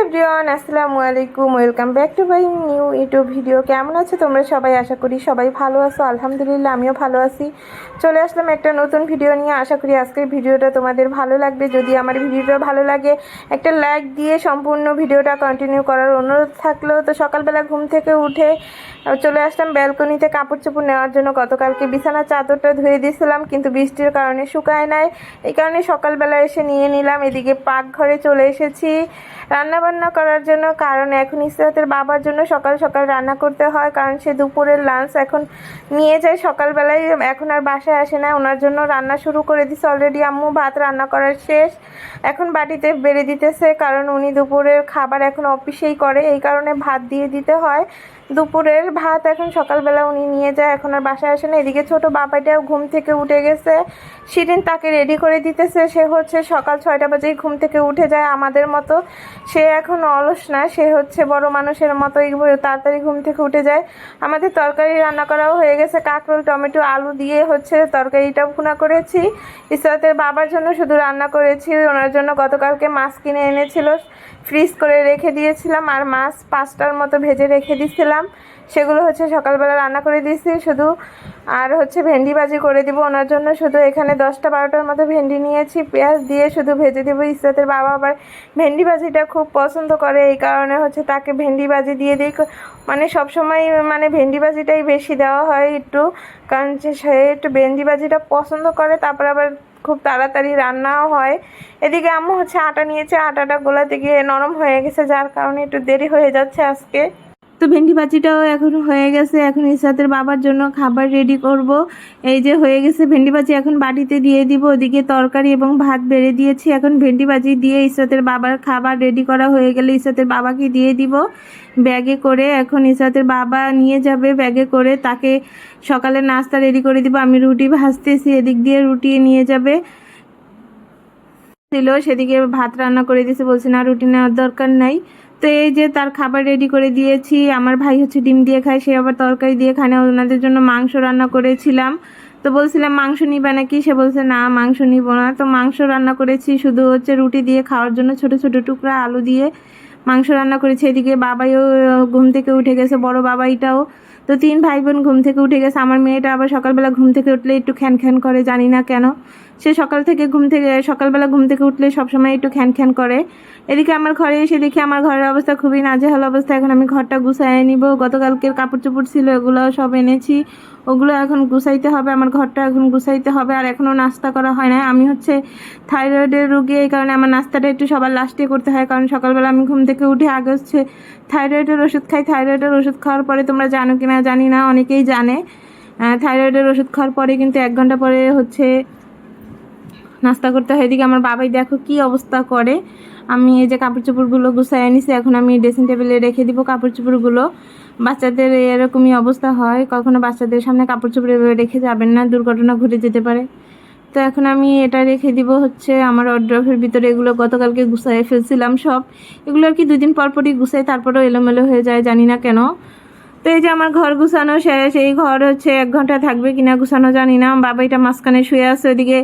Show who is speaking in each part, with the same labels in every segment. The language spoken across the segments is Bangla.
Speaker 1: এভরিওয়ান, আসসালামু আলাইকুম। Welcome back to my new YouTube video. কেমন আছো তোমরা সবাই? আশা করি সবাই ভালো আছো। আলহামদুলিল্লাহ, আমিও ভালো আছি। চলে আসলাম একটা নতুন ভিডিও নিয়ে। আশা করি আজকের ভিডিওটা তোমাদের ভালো লাগবে। যদি আমার ভিডিওটা ভালো লাগে একটা লাইক দিয়ে সম্পূর্ণ ভিডিওটা কন্টিনিউ করার অনুরোধ থাকলো। তো সকালবেলা ঘুম থেকে উঠে চলে আসলাম ব্যালকনিতে কাপড় চোপড় নেওয়ার জন্য। গতকালকে বিছানার চাদরটা ধুয়ে দিয়েছিলাম, কিন্তু বৃষ্টির কারণে শুকায় নাই। এই কারণে সকালবেলা এসে নিয়ে নিলাম। এদিকে পাকঘরে চলে এসেছি রান্নাবান্না করার জন্য, কারণ এখন ইসরাতের বাবার জন্য সকাল সকাল রান্না করতে হয়, কারণ সে দুপুরের লাঞ্চ এখন নিয়ে যায় সকালবেলায়। এখন আর বাসায় আসে না, ওনার জন্য রান্না শুরু করে দিছে অলরেডি। আম্মু ভাত রান্না করার শেষ, এখন বাটিতে বেড়ে দিতেছে, কারণ উনি দুপুরের খাবার এখন অফিসেই করে, এই কারণে ভাত দিয়ে দিতে হয়। দুপুরের ভাত এখন সকালবেলা উনি নিয়ে যায়, এখন আর বাসায় আসে না। এদিকে ছোট বাবাটাও ঘুম থেকে উঠে গেছে, শিরিন তাকে রেডি করে দিতেছে। সে হচ্ছে সকাল 6টা বাজেই ঘুম থেকে উঠে যায় আমাদের মতো। সে এখন অলস না, সে হচ্ছে বড় মানুষের মতোই তাড়াতাড়ি ঘুম থেকে উঠে যায়। আমাদের তরকারি রান্না করাও হয়ে গেছে, কাঁকরোল টমেটো আলু দিয়ে হচ্ছে তরকারিটা ভুনা করেছি। ইসরাতের বাবার জন্য শুধু রান্না করেছি, ওনার জন্য গতকালকে মাছ কিনে এনেছিল, ফ্রিজ করে রেখে দিয়েছিলাম, আর মাছ 5টার মতো ভেজে রেখে দিয়েছিলাম, সেগুলো হচ্ছে সকালবেলা রান্না করে দিয়েছি শুধু। আর হচ্ছে ভেন্ডি ভাজি করে দিব ওনার জন্য, শুধু এখানে 10টা-12টার মতো ভেন্ডি নিয়েছি, পেঁয়াজ দিয়ে শুধু ভেজে দেবো। ইসরাতের বাবা আবার ভেন্ডি ভাজিটা খুব পছন্দ করে, এই কারণে হচ্ছে তাকে ভেন্ডি ভাজি দিয়ে দিই। মানে সবসময় মানে ভেন্ডি ভাজিটাই বেশি দেওয়া হয় একটু, কারণ সে একটু ভেন্ডি ভাজিটা পছন্দ করে। তারপর আবার খুব তাড়াতাড়ি রান্নাও হয়। এদিকে আম্মু হচ্ছে আটা নিয়েছে, আটাটা গোলাতে গিয়ে নরম হয়ে গেছে, যার কারণে একটু দেরি হয়ে যাচ্ছে আজকে। তো ভেন্ডি ভাজিটাও এখন হয়ে গেছে, এখন ইসরাতের বাবার জন্য খাবার রেডি করব। এই যে হয়ে গেছে ভেন্ডি ভাজি, এখন বাটিতে দিয়ে দিব। ওদিকে তরকারি এবং ভাত বেড়ে দিয়েছি, এখন ভেন্ডি ভাজি দিয়ে ইসরাতের বাবার খাবার রেডি করা হয়ে গেলে ইসরাতের বাবাকে দিয়ে দিব ব্যাগে করে। এখন ইসরাতের বাবা নিয়ে যাবে ব্যাগে করে, তাকে সকালে নাস্তা রেডি করে দিব। আমি রুটি ভাজতেছি, এদিক দিয়ে রুটি নিয়ে যাবে ছিল, সেদিকে ভাত রান্না করে দিয়েছে, বলছি না রুটি নেওয়ার দরকার নাই। তো এই যে তার খাবার রেডি করে দিয়েছি। আমার ভাই হচ্ছে ডিম দিয়ে খায়, সে আবার তরকারি দিয়ে খায় না। ওনাদের জন্য মাংস রান্না করেছিলাম, তো বলছিলাম মাংস নিবে নাকি, সে বলছে না মাংস নিব না। তো মাংস রান্না করেছি শুধু হচ্ছে রুটি দিয়ে খাওয়ার জন্য, ছোট ছোট টুকরা আলু দিয়ে মাংস রান্না করেছি। এদিকে বাবাইও ঘুম থেকে উঠে গেছে, বড় বাবাইটাও। তো 3 ভাই বোন ঘুম থেকে উঠে গেছে। আমার মেয়েটা আবার সকালবেলা ঘুম থেকে উঠলে একটু খ্যান খ্যান করে, জানি না কেন। সে সকালবেলা ঘুম থেকে উঠলে সবসময় একটু খ্যান খ্যান করে। এদিকে আমার ঘরে এসে দেখি আমার ঘরের অবস্থা খুবই নাজেহাল অবস্থা। এখন আমি ঘরটা গুছাই নিব। গতকালকের কাপড় চোপড় ছিল, এগুলো সব এনেছি, ওগুলো এখন গুছাইতে হবে। আমার ঘরটা এখন গুছাইতে হবে। আর এখনও নাস্তা করা হয় না। আমি হচ্ছে থাইরয়েডের রোগী, এই কারণে আমার নাস্তাটা একটু সবার লাস্টে করতে হয়, কারণ সকালবেলা আমি ঘুম থেকে উঠে আগে হচ্ছে থাইরয়েডের ওষুধ খাই। থাইরয়েডের ওষুধ খাওয়ার পরে, তোমরা জানো কি না জানি না, অনেকেই জানে, থাইরয়েডের ওষুধ খাওয়ার পরে কিন্তু 1 ঘন্টা পরে হচ্ছে নাস্তা করতে হয়। এদিকে আমার বাবাই দেখো কি অবস্থা করে। আমি এই যে কাপড় চোপড়গুলো গুছাই নিছি, এখন আমি ড্রেসিং টেবিলে রেখে দিব কাপড় চোপড়গুলো। বাচ্চাদের এরকমই অবস্থা হয়, কখনো বাচ্চাদের সামনে কাপড় চোপড় রেখে যাবেন না, দুর্ঘটনা ঘটে যেতে পারে। তো এখন আমি এটা রেখে দিব হচ্ছে আমার ওয়ারড্রবের ভিতরে। এগুলো গতকালকে গুছাই ফেলছিলাম সব, এগুলো আর কি 2 দিন পর পরই গুছাই, তারপরেও এলোমেলো হয়ে যায়, জানি না কেন। তো এই যে আমার ঘর গুছানো শেষ। এই ঘর হচ্ছে 1 ঘন্টা থাকবে কিনা গুছানো জানি না। বাবাইটা মাঝখানে শুয়ে আছে, ওইদিকে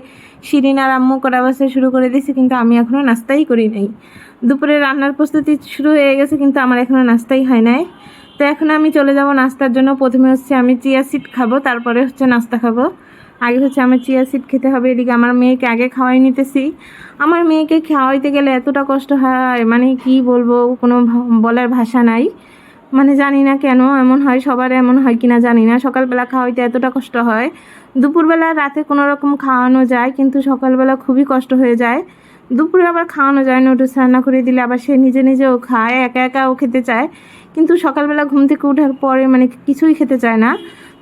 Speaker 1: শিরিন আর আম্মু করা বাসা শুরু করে দিয়েছে, কিন্তু আমি এখনও নাস্তাই করি নাই। দুপুরে রান্নার প্রস্তুতি শুরু হয়ে গেছে, কিন্তু আমার এখনও নাস্তাই হয় নাই। তো এখন আমি চলে যাব নাস্তার জন্য। প্রথমে হচ্ছে আমি চিয়া সিড খাবো, তারপরে হচ্ছে নাস্তা খাবো। আগে হচ্ছে আমার চিয়া সিড খেতে হবে। এদিকে আমার মেয়েকে আগে খাওয়াই নিতেছি। আমার মেয়েকে খাওয়াইতে গেলে এতটা কষ্ট হয়, মানে কি বলবো, কোনো বলার ভাষা নাই। মানে জানি না কেন এমন হয়, সবার এমন হয় কিনা জানি না। সকালবেলা খাওয়াইতে এতটা কষ্ট হয়, দুপুরবেলা রাতে কোনো রকম খাওয়ানো যায়, কিন্তু সকালবেলা খুবই কষ্ট হয়ে যায়। দুপুরে আবার খাওয়ানো যায়, নুডলস রান্না করে দিলে আবার সে নিজে নিজেও খায়, একা একাও খেতে চায়, কিন্তু সকালবেলা ঘুম থেকে ওঠার পরে মানে কিছুই খেতে চায় না।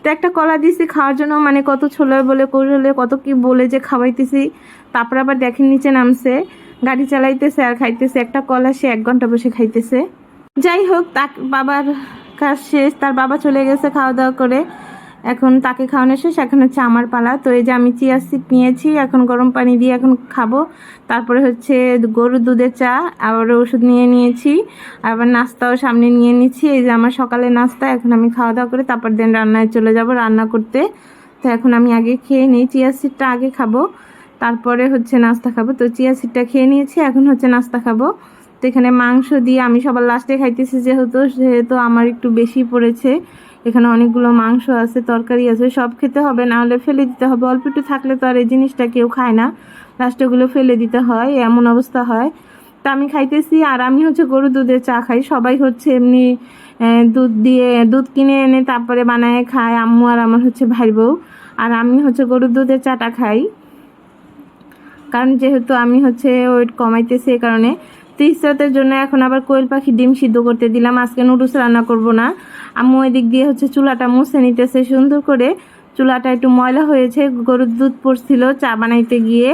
Speaker 1: তো একটা কলা দিয়েছি খাওয়ার জন্য, মানে কত ছোলার বলে কৌশলে কত কি বলে যে খাওয়াইতেছি। তারপর আবার দেখেন নিচে নামছে, গাড়ি চালাইতেছে আর খাইতেছে। একটা কলা সে 1 ঘন্টা বসে খাইতেছে। যাই হোক, তার বাবার কাজ শেষ, তার বাবা চলে গেছে খাওয়া দাওয়া করে, এখন তাকে খাওয়ানো শেষ, এখন হচ্ছে আমার পালা। তো এই যে আমি চিয়া সিড নিয়েছি, এখন গরম পানি দিয়ে এখন খাবো। তারপরে হচ্ছে গরুর দুধের চা, আবার ওষুধ নিয়ে নিয়েছি, আবার নাস্তাও সামনে নিয়ে নিচ্ছি। এই যে আমার সকালের নাস্তা। এখন আমি খাওয়া দাওয়া করে তারপর দেন রান্নায় চলে যাব রান্না করতে। তো এখন আমি আগে খেয়ে নিই, চিয়া সিডটা আগে খাবো, তারপরে হচ্ছে নাস্তা খাবো। তো চিয়া সিডটা খেয়ে নিয়েছি, এখন হচ্ছে নাস্তা খাবো। তো এখানে মাংস দিয়ে আমি সবার লাস্টে খাইতেছি, যেহেতু আমার একটু বেশি পড়েছে। এখানে অনেকগুলো মাংস আছে, তরকারি আছে, সব খেতে হবে, না হলে ফেলে দিতে হবে। অল্প একটু থাকলে তো আর এই জিনিসটা কেউ খায় না, লাস্টে ওগুলো ফেলে দিতে হয়, এমন অবস্থা হয়। তো আমি খাইতেছি, আর আমি হচ্ছে গরুর দুধের চা খাই। সবাই হচ্ছে এমনি দুধ কিনে এনে তারপরে বানায় খায়, আম্মু আর আমার হচ্ছে ভাই বউ। আর আমি হচ্ছে গরুর দুধের চাটা খাই, কারণ যেহেতু আমি হচ্ছে ওয়েট কমাইতেছি এই কারণে। তো ইসরাতের জন্য এখন আবার কোয়েল পাখি ডিম সিদ্ধ করতে দিলাম। আজকে নুডলস রান্না করব না। আম্মু এদিক দিয়ে হচ্ছে চুলাটা মুছে নিতেছে সুন্দর করে। চুলাটা একটু ময়লা হয়েছে, গরুর দুধ পড়ছিল চা বানাইতে গিয়ে,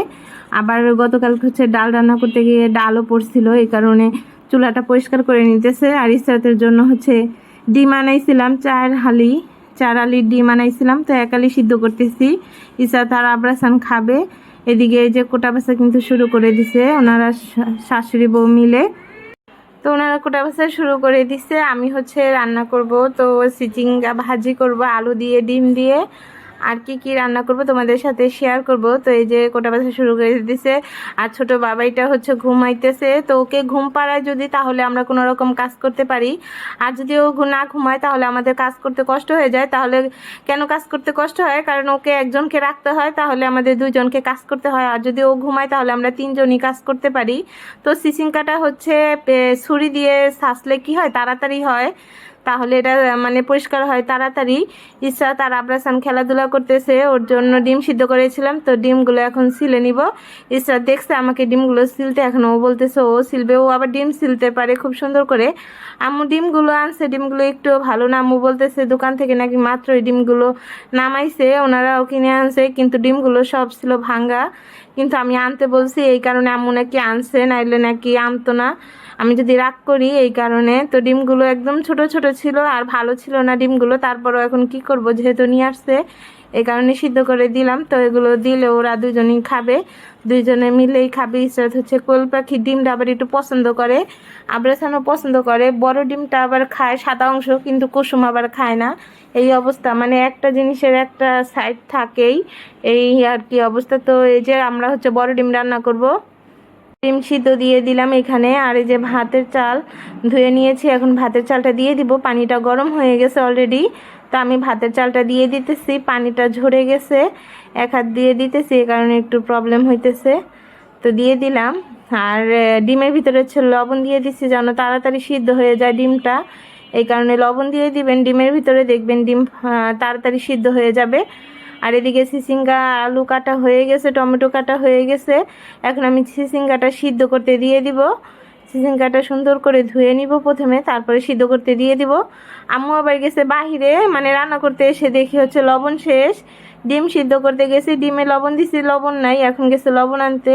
Speaker 1: আবার গতকাল হচ্ছে ডাল রান্না করতে গিয়ে ডালও পড়ছিল, এই কারণে চুলাটা পরিষ্কার করে নিতেছে। আর ইসরাতের জন্য হচ্ছে ডিম আনাইছিলাম, 4 আলির ডিম আনাইছিলাম, তো 1 আলি সিদ্ধ করতেছি। ইসরাত আর আবরাসান খাবে। এদিকে এই যে কোটা বাছা কিন্তু শুরু করে দিছে ওনারা শাশুড়ি বউ মিলে। তো ওনারা কোটা বাছা শুরু করে দিছে, আমি হচ্ছে রান্না করব। তো চিচিঙ্গা ভাজি করব আলু দিয়ে ডিম দিয়ে, আর কি কি রান্না করব তোমাদের সাথে শেয়ার করব। তো এই যে কোটা বাছা শুরু করে দিছে, আর ছোট বাবাইটা হচ্ছে ঘুমাইতেছে। তো ওকে ঘুম পাড়ায় যদি, তাহলে আমরা কোনো রকম কাজ করতে পারি। আর যদি ও না ঘুমায় তাহলে আমাদের কাজ করতে কষ্ট হয়ে যায়। তাহলে কেন কাজ করতে কষ্ট হয়? কারণ ওকে একজনকে রাখতে হয়, তাহলে আমাদের 2 জনকে কাজ করতে হয়। আর যদি ও ঘুমায় তাহলে আমরা 3 জনই কাজ করতে পারি। তো চিচিঙ্গাটা হচ্ছে ছুরি দিয়ে ছাঁচলে কি হয়, তাড়াতাড়ি হয়, তাহলে এটা মানে পরিষ্কার হয় তাড়াতাড়ি। ইসরাত আর আবরাসান খেলাধুলা করতেছে, ওর জন্য ডিম সিদ্ধ করেছিলাম, তো ডিমগুলো এখন সিলে নিব। ইসরাত দেখছে আমাকে ডিমগুলো সিলতে, এখন ও বলতেছে ও সিলবে, ও আবার ডিম সিলতে পারে খুব সুন্দর করে। আম্মু ডিমগুলো আনছে, ডিমগুলো একটু ভালো না। আম্মু বলতেছে দোকান থেকে নাকি মাত্র এই ডিমগুলো নামাইছে, ওনারাও কিনে আনছে, কিন্তু ডিমগুলো সব ছিল ভাঙ্গা। কিন্তু আমি আনতে বলছি, এই কারণে আম্মু নাকি আনছে, নাইলে নাকি আনতো না, আমি যদি রাগ করি এই কারণে। তো ডিমগুলো একদম ছোট ছোট ছিল, আর ভালো ছিল না ডিমগুলো। তারপরও এখন কি করব, যেহেতু নিয়ে আসছে এই কারণে সিদ্ধ করে দিলাম। তো এগুলো দিলে ওরা 2 জনই খাবে, 2 জনে মিলেই খাবে। ইসরাত হচ্ছে কোয়েল পাখির ডিমটা আবার একটু পছন্দ করে, আবরাসানও পছন্দ করে। বড় ডিমটা আবার খায় সাদা অংশ, কিন্তু কুসুম আবার খায় না। এই অবস্থা, মানে একটা জিনিসের একটা সাইড থাকেই, এই আর কি অবস্থা। তো এই যে আমরা হচ্ছে বড় ডিম রান্না করব। ডিম সিদ্ধ দিয়ে দিলাম এখানে, আর এই যে ভাতের চাল ধুয়ে নিয়েছি, এখন ভাতের চালটা দিয়ে দিব। পানিটা গরম হয়ে গেছে অলরেডি, তো আমি ভাতের চালটা দিয়ে দিতেছি। পানিটা ঝরে গেছে, 1 হাত দিয়ে দিতেছি, এই কারণে একটু প্রবলেম হইতেছে। তো দিয়ে দিলাম। আর ডিমের ভিতরে হচ্ছে লবণ দিয়ে দিচ্ছি যেন তাড়াতাড়ি সিদ্ধ হয়ে যায় ডিমটা, এই কারণে লবণ দিয়ে দিবেন ডিমের ভিতরে, দেখবেন ডিম তাড়াতাড়ি সিদ্ধ হয়ে যাবে। আর এদিকে চিচিঙ্গা আলু কাটা হয়ে গেছে, টমেটো কাটা হয়ে গেছে। এখন আমি চিচিঙ্গাটা সিদ্ধ করতে দিয়ে দিব। চিচিঙ্গাটা সুন্দর করে ধুয়ে নিব প্রথমে, তারপরে সিদ্ধ করতে দিয়ে দিব। আম্মু আবার গেছে বাহিরে, মানে রান্না করতে এসে দেখি হচ্ছে লবণ শেষ। ডিম সিদ্ধ করতে গেছি, ডিমে লবণ দিছি, লবণ নাই। এখন গেছে লবণ আনতে,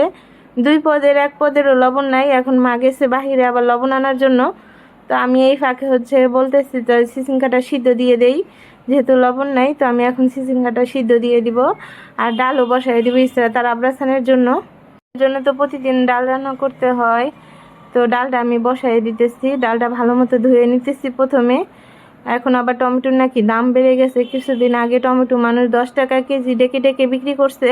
Speaker 1: 2 পদের 1 পদেরও লবণ নাই। এখন মা গেছে বাহিরে আবার লবণ আনার জন্য। তো আমি এই ফাঁকে হচ্ছে বলতেছি তো চিচিঙ্গাটা সিদ্ধ দিয়ে দেই, যেহেতু লবণ নাই। তো আমি এখন চিচিঙ্গাটা সিদ্ধ দিয়ে দিব, আর ডালও বসাই দিব ইসরাত আর আবরাসানের জন্য। তো প্রতিদিন ডাল রান্না করতে হয়। তো ডালটা আমি বসাই দিতেছি, ডালটা ভালো মতো ধুয়ে নিতেছি প্রথমে। এখন আবার টমেটোর নাকি দাম বেড়ে গেছে, কিছুদিন আগে টমেটো মানুষ 10 টাকা কেজি ডেকে ডেকে বিক্রি করছে,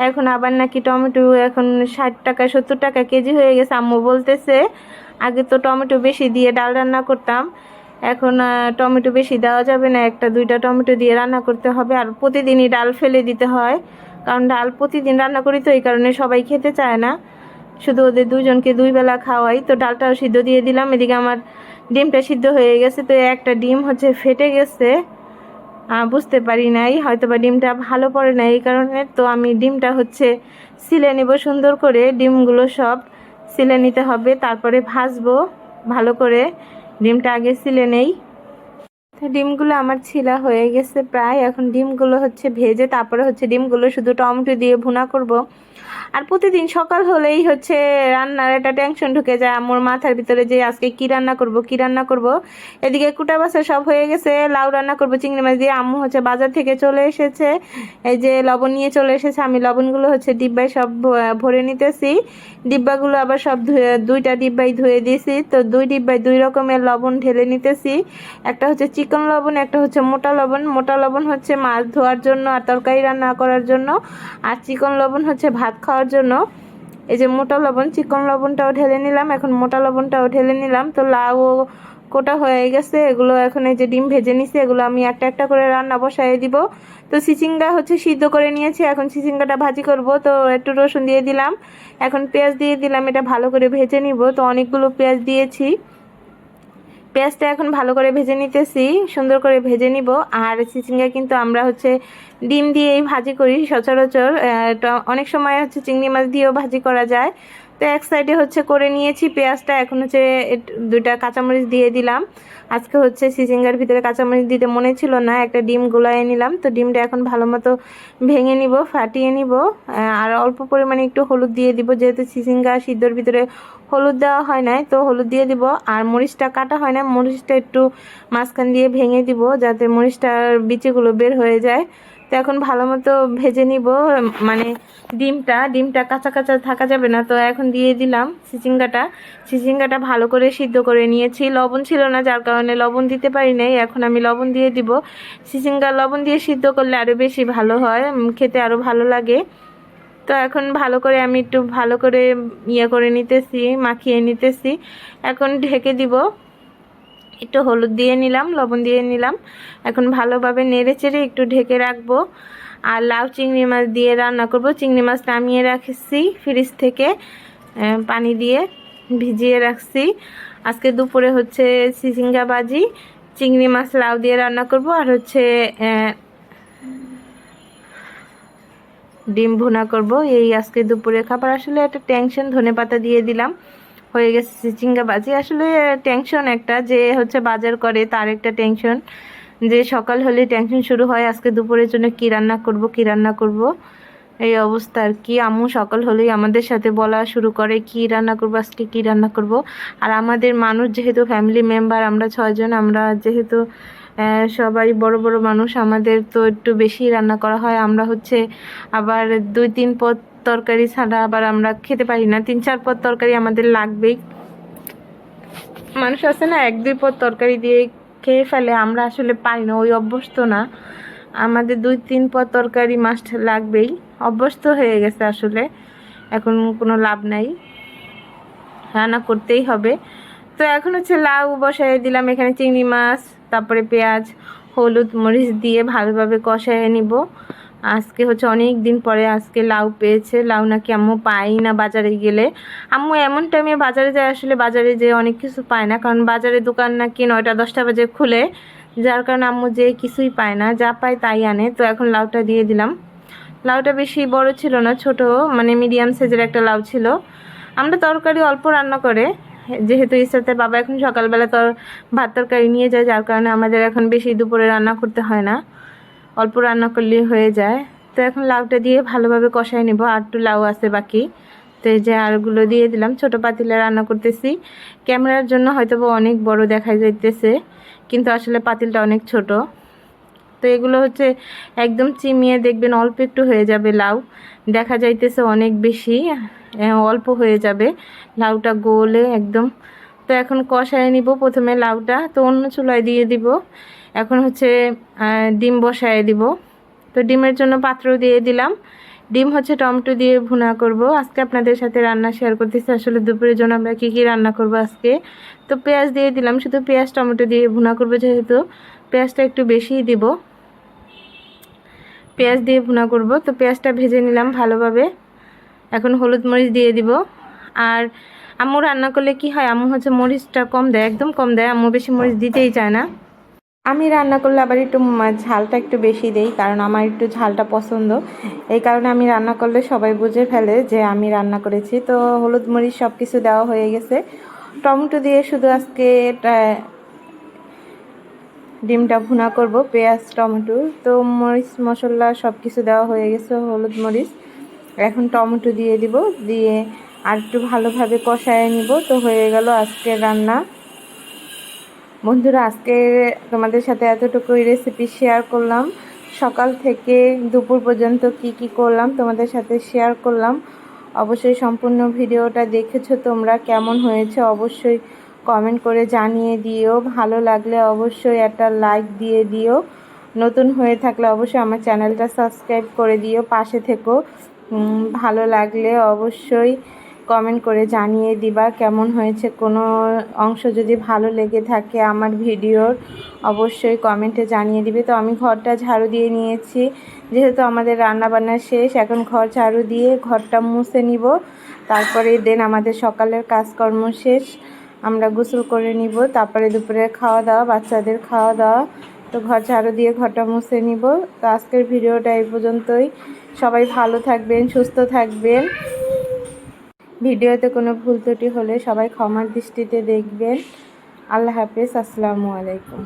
Speaker 1: এখন আবার নাকি টমেটো এখন 60 টাকা 70 টাকা কেজি হয়ে গেছে। আম্মু বলতেছে আগে তো টমেটো বেশি দিয়ে ডাল রান্না করতাম, এখন টমেটো বেশি দেওয়া যাবে না, 1-2টা টমেটো দিয়ে রান্না করতে হবে। আর প্রতিদিনই ডাল ফেলে দিতে হয়, কারণ ডাল প্রতিদিন রান্না করি, তো এই কারণে সবাই খেতে চায় না, শুধু ওদের 2 জনকে 2 বেলা খাওয়াই। তো ডালটাও সিদ্ধ দিয়ে দিলাম। এদিকে আমার ডিমটা সিদ্ধ হয়ে গেছে, তো একটা ডিম হচ্ছে ফেটে গেছে, বুঝতে পারি নাই, হয়তো বা ডিমটা ভালো পড়ে না এই কারণে। তো আমি ডিমটা হচ্ছে সিলে নেব সুন্দর করে, ডিমগুলো সব সিলে নিতে হবে, তারপরে ভাজবো ভালো করে। ডিমটা আগে সিলে নেই। তো ডিমগুলো আমার ছিলা হয়ে গেছে প্রায়, এখন ডিমগুলো হচ্ছে ভেজে তারপরে হচ্ছে ডিমগুলো শুধু টমেটো দিয়ে ভুনা করব। আর প্রতিদিন সকাল হলেই হচ্ছে রান্নার একটা টেনশন ঢুকে যায় আমার মাথার ভিতরে, যে আজকে কি রান্না করব কি রান্না করব। এদিকে কুটা বাছা সব হয়ে গেছে, লাউ রান্না করব চিংড়ি মাছ দিয়ে। আম্মু হচ্ছে বাজার থেকে চলে এসেছে, এই যে লবণ নিয়ে চলে এসেছে। আমি লবণগুলো হচ্ছে ডিব্বায় সব ভরে নিতেছি। ডিব্বাগুলো আবার সব ধুয়ে 2টা ডিব্বাই ধুয়ে দিয়েছি। তো 2 ডিব্বায় 2 রকমের লবণ ঢেলে নিতেছি, একটা হচ্ছে চিকন লবণ, একটা হচ্ছে মোটা লবণ। মোটা লবণ হচ্ছে মাছ ধোয়ার জন্য আর তরকারি রান্না করার জন্য, আর চিকন লবণ হচ্ছে ভাত খাওয়ার জন্য। এই যে মোটা লবণ, চিকন লবণটাও ঢেলে নিলাম, এখন মোটা লবণটাও ঢেলে নিলাম। তো লাউ কোটা হয়ে গেছে, এগুলো এখন এই যে ডিম ভেজে নিছি, এগুলো আমি একটা একটা করে রান্না বসাই দিব। তো চিচিঙ্গা হচ্ছে সিদ্ধ করে নিয়েছি, এখন চিচিঙ্গাটা ভাজি করব। তো একটু রসুন দিয়ে দিলাম, এখন পেঁয়াজ দিয়ে দিলাম, এটা ভালো করে ভেজে নিব। তো অনেকগুলো পেঁয়াজ দিয়েছি, পেঁয়াজটা এখন ভালো করে ভেজে নিতেছি, সুন্দর করে ভেজে নিব। আর চিচিঙ্গা কিন্তু আমরা হচ্ছে ডিম দিয়েই ভাজি করি সচরাচর, অনেক সময় হচ্ছে চিংড়ি মাছ দিয়েও ভাজি করা যায়। তো এক সাইডে হচ্ছে করে নিয়েছি পেঁয়াজটা, এখন হচ্ছে দুইটা কাঁচামরিচ দিয়ে দিলাম। আজকে হচ্ছে চিচিঙ্গার ভিতরে কাঁচামরিচ দিতে মনে ছিল না, একটা ডিম গুলায় নিলাম। তো ডিমটা এখন ভালো মতো ভেঙে নিব, ফাটিয়ে নিব। আর অল্প পরিমাণে একটু হলুদ দিয়ে দিব, যেহেতু চিচিঙ্গা সিদ্ধর ভিতরে হলুদ দেওয়া হয় নাই, তো হলুদ দিয়ে দিব। আর মরিচটা কাটা হয় না, মরিচটা একটু মাঝখান দিয়ে ভেঙে দিব যাতে মরিচটার বিচিগুলো বের হয়ে যায়। তো এখন ভালো মতো ভেজে নিব, মানে ডিমটা কাঁচা কাঁচা থাকা যাবে না। তো এখন দিয়ে দিলাম চিচিঙ্গাটা ভালো করে সিদ্ধ করে নিয়েছি, লবণ ছিল না যার কারণে লবণ দিতে পারি নাই, এখন আমি লবণ দিয়ে দিব। চিচিঙ্গা লবণ দিয়ে সিদ্ধ করলে আরও বেশি ভালো হয়, খেতে আরও ভালো লাগে। তো এখন ভালো করে আমি একটু ভালো করে করে নিতেছি, মাখিয়ে নিতেছি। এখন ঢেকে দিব, একটু হলুদ দিয়ে নিলাম, লবণ দিয়ে নিলাম। এখন ভালোভাবে নেড়ে চেড়ে একটু ঢেকে রাখবো। আর লাউ চিংড়ি মাছ দিয়ে রান্না করব। চিংড়ি মাছ নামিয়ে রাখছি ফ্রিজ থেকে, পানি দিয়ে ভিজিয়ে রাখছি। আজকে দুপুরে হচ্ছে চিচিঙ্গা ভাজি, চিংড়ি মাছ লাউ দিয়ে রান্না করব, আর হচ্ছে ডিম ভুনা করব। এই আজকে দুপুরে খাবার। আসলে একটা টেনশন, ধনেপাতা দিয়ে দিলাম, হয়ে গেছে চিচিঙ্গা ভাজি। আসলে টেনশন একটা, যে হচ্ছে বাজার করে তার একটা টেনশন, যে সকাল হলে টেনশন শুরু হয় আজকে দুপুরের জন্য কি রান্না করব। এই অবস্থা আর কি। আম্মু সকাল হলেই আমাদের সাথে বলা শুরু করে কি রান্না করব, আজকে কি রান্না করব। আর আমাদের মানুষ যেহেতু ফ্যামিলি মেম্বার, আমরা 6 জন, আমরা যেহেতু সবাই বড় বড় মানুষ, আমাদের তো একটু বেশি রান্না করা হয়। আমরা হচ্ছে আবার 2-3 পদ তরকারি ছাড়া আবার আমরা খেতে পারি না, 3-4 পদ তরকারি আমাদের লাগবেই। মানুষ আছে না 1-2 পদ তরকারি দিয়ে খেয়ে ফেলে, আমরা আসলে পারি না, ওই অভ্যস্ত না। আমাদের 2-3 পদ তরকারি মাস্ট লাগবেই, অভ্যস্ত হয়ে গেছে আসলে, এখন কোনো লাভ নাই, রান্না করতেই হবে। তো এখন হচ্ছে লাউ বসাই দিলাম, এখানে চিংড়ি মাছ, তারপরে পেঁয়াজ, হলুদ মরিচ দিয়ে ভালোভাবে কষায় নিব। আজকে হচ্ছে অনেক দিন পরে আজকে লাউ পেয়েছে, লাউ নাকি আম্মু পাই না বাজারে গেলে। আম্মু এমন টাইমে বাজারে যায়, আসলে বাজারে যেয়ে অনেক কিছু পায় না, কারণ বাজারে দোকান নাকি 9টা-10টা বাজে খুলে, যার কারণে আম্মু যে কিছুই পায় না, যা পায় তাই আনে। তো এখন লাউটা দিয়ে দিলাম। লাউটা বেশি বড় ছিল না, ছোট মানে মিডিয়াম সাইজের একটা লাউ ছিল। আমরা তরকারি অল্প রান্না করে, যেহেতু ইসাতে বাবা এখন সকালবেলা ভাত তরকারি নিয়ে যায়, যার কারণে আমাদের এখন বেশি দুপুরে রান্না করতে হয় না, অল্প রান্না করলে হয়ে যায়। তো এখন লাউটা দিয়ে ভালোভাবে কষাই নেব, আর একটু লাউ আছে বাকি। তো এই যে আরগুলো দিয়ে দিলাম। ছোট পাতিলে রান্না করতেছি, ক্যামেরার জন্য হয়তো অনেক বড় দেখা যাইতেছে, কিন্তু আসলে পাতিলটা অনেক ছোট। তো এগুলো হচ্ছে একদম চিমিয়ে দেখবেন অল্প একটু হয়ে যাবে লাউ, দেখা যাইতেছে অনেক বেশি, অল্প হয়ে যাবে লাউটা গোলে একদম। তো এখন কষায় নিব প্রথমে লাউটা, তো অন্য চুলায় দিয়ে দিব। এখন হচ্ছে ডিম বসায় দিব। তো ডিমের জন্য পাত্র দিয়ে দিলাম, ডিম হচ্ছে টমেটো দিয়ে ভুনা করব। আজকে আপনাদের সাথে রান্না শেয়ার করতেছি, আসলে দুপুরের জন্য আমরা কী কী রান্না করব আজকে। তো পেঁয়াজ দিয়ে দিলাম, শুধু পেঁয়াজ টমেটো দিয়ে ভুনা করব, যেহেতু পেঁয়াজটা একটু বেশিই দিব, পেঁয়াজ দিয়ে ভুনা করব। তো পেঁয়াজটা ভেজে নিলাম ভালোভাবে। এখন হলুদ মরিচ দিয়ে দিব। আর আম্মু রান্না করলে কি হয়, আম্মু হচ্ছে মরিচটা কম দেয়, একদম কম দেয়, আম্মু বেশি মরিচ দিতেই চায় না। আমি রান্না করলে আবার একটু ঝালটা একটু বেশি দেই, কারণ আমার একটু ঝালটা পছন্দ। এই কারণে আমি রান্না করলে সবাই বুঝে ফেলে যে আমি রান্না করেছি। তো হলুদ মরিচ সব কিছু দেওয়া হয়ে গেছে, টমেটো দিয়ে শুধু আজকে ডিমটা ভুনা করব, পেঁয়াজ টমেটো। তো মরিচ মশলা সব কিছু দেওয়া হয়ে গেছে, হলুদ মরিচ। এখন টমেটো দিয়ে দিব, দিয়ে আর একটু ভালোভাবে কষায় নিব। তো হয়ে গেল আজকের রান্না। বন্ধুরা, আজকে তোমাদের সাথে এতটুকুই রেসিপি শেয়ার করলাম, সকাল থেকে দুপুর পর্যন্ত কি কি করলাম তোমাদের সাথে শেয়ার করলাম। অবশ্যই সম্পূর্ণ ভিডিওটা দেখেছো তোমরা, কেমন হয়েছে অবশ্যই কমেন্ট করে জানিয়ে দিও। ভালো লাগলে অবশ্যই একটা লাইক দিয়ে দিও, নতুন হয়ে থাকলে অবশ্যই আমার চ্যানেলটা সাবস্ক্রাইব করে দিও, পাশে থেকো। ভালো লাগলে অবশ্যই কমেন্ট করে জানিয়ে দিবা কেমন হয়েছে। কোনো অংশ যদি ভালো লেগে থাকে আমার ভিডিওর অবশ্যই কমেন্টে জানিয়ে দিবে। তো আমি ঘরটা ঝাড়ু দিয়ে নিয়েছি, যেহেতু আমাদের রান্নাবান্না শেষ, এখন ঘর ঝাড়ু দিয়ে ঘরটা মুছে নিব। তারপরে দেন আমাদের সকালের কাজকর্ম শেষ, আমরা গোসল করে নিব। তারপরে দুপুরে খাওয়া দাওয়া, বাচ্চাদের খাওয়া দাওয়া। তো ঘর ঝাড়ু দিয়ে ঘরটা মুছে নিব। তো আজকের ভিডিওটা এই পর্যন্তই। সবাই ভালো থাকবেন, সুস্থ থাকবেন। ভিডিওতে কোনো ভুল ত্রুটি হলে সবাই ক্ষমার দৃষ্টিতে দেখবেন। আল্লাহ হাফেজ, আসসালামু আলাইকুম।